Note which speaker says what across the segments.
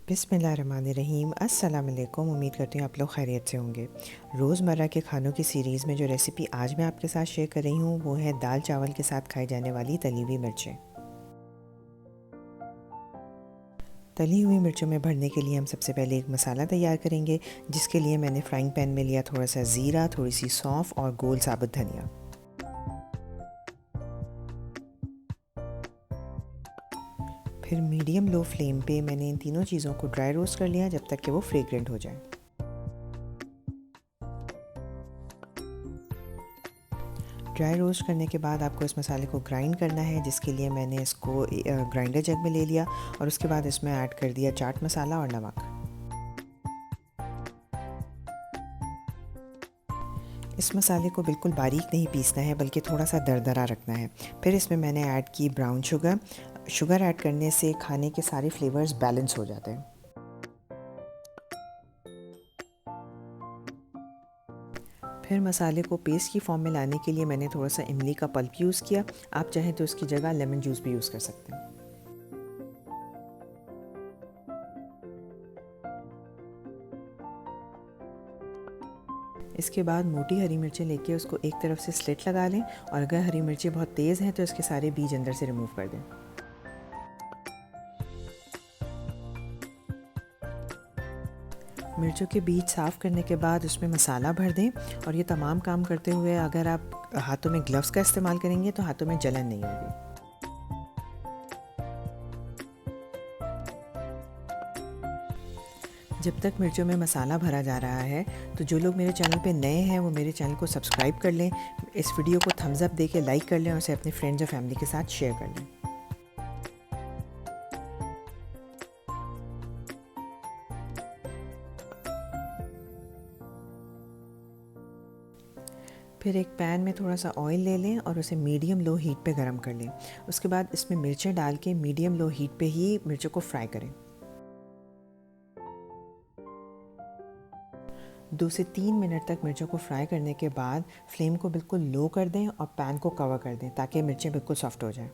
Speaker 1: बिस्मिल्लाहिर्रहमानिर्रहीम। अस्सलाम वालेकुम। उम्मीद करती हूँ आप लोग खैरियत से होंगे। रोज़मर्रा के खानों की सीरीज़ में जो रेसिपी आज मैं आपके साथ शेयर कर रही हूँ वो है दाल चावल के साथ खाई जाने वाली तली हुई मिर्चें। तली हुई मिर्चों में भरने के लिए हम सबसे पहले एक मसाला तैयार करेंगे, जिसके लिए मैंने फ्राइंग पैन में लिया थोड़ा सा ज़ीरा, थोड़ी सी सौंफ और गोल साबुत धनिया। फिर मीडियम लो फ्लेम पे मैंने इन तीनों चीज़ों को ड्राई रोस्ट कर लिया जब तक कि वो फ्रेग्रेंट हो जाए। ड्राई रोस्ट करने के बाद आपको इस मसाले को ग्राइंड करना है, जिसके लिए मैंने इसको ग्राइंडर जग में ले लिया और उसके बाद इसमें ऐड कर दिया चाट मसाला और नमक। इस मसाले को बिल्कुल बारीक नहीं पीसना है, बल्कि थोड़ा सा दरदरा रखना है। फिर इसमें मैंने ऐड की ब्राउन शुगर। शुगर ऐड करने से खाने के सारे फ्लेवर्स बैलेंस हो जाते हैं। फिर मसाले को पेस्ट की फॉर्म में लाने के लिए मैंने थोड़ा सा इमली का पल्प यूज़ किया। आप चाहें तो उसकी जगह लेमन जूस भी यूज़ कर सकते हैं। इसके बाद मोटी हरी मिर्चें लेके उसको एक तरफ से स्लिट लगा लें, और अगर हरी मिर्चें बहुत तेज़ हैं तो इसके सारे बीज अंदर से रिमूव कर दें। मिर्चों के बीज साफ़ करने के बाद उसमें मसाला भर दें, और ये तमाम काम करते हुए अगर आप हाथों में ग्लव्स का इस्तेमाल करेंगे तो हाथों में जलन नहीं होगी। जब तक मिर्चों में मसाला भरा जा रहा है, तो जो लोग मेरे चैनल पे नए हैं वो मेरे चैनल को सब्सक्राइब कर लें, इस वीडियो को थम्स अप दे के लाइक कर लें और उसे अपने फ्रेंड्स और फैमिली के साथ शेयर कर लें। फिर एक पैन में थोड़ा सा ऑयल ले लें और उसे मीडियम लो हीट पे गरम कर लें। उसके बाद इसमें मिर्चें डाल के मीडियम लो हीट पे ही मिर्चों को फ्राई करें। 2 से 3 मिनट तक मिर्चों को फ्राई करने के बाद फ्लेम को बिल्कुल लो कर दें और पैन को कवर कर दें, ताकि मिर्चें बिल्कुल सॉफ्ट हो जाएं।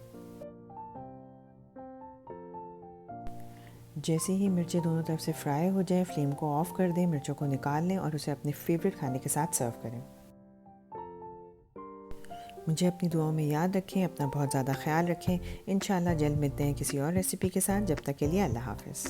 Speaker 1: जैसे ही मिर्चें दोनों तरफ से फ्राई हो जाएं, फ्लेम को ऑफ कर दें, मिर्चों को निकाल लें और उसे अपने फेवरेट खाने के साथ सर्व करें। मुझे अपनी दुआओं में याद रखें, अपना बहुत ज़्यादा ख्याल रखें। इंशाल्लाह जल्द मिलते हैं किसी और रेसिपी के साथ। जब तक के लिए अल्लाह हाफ़िज़।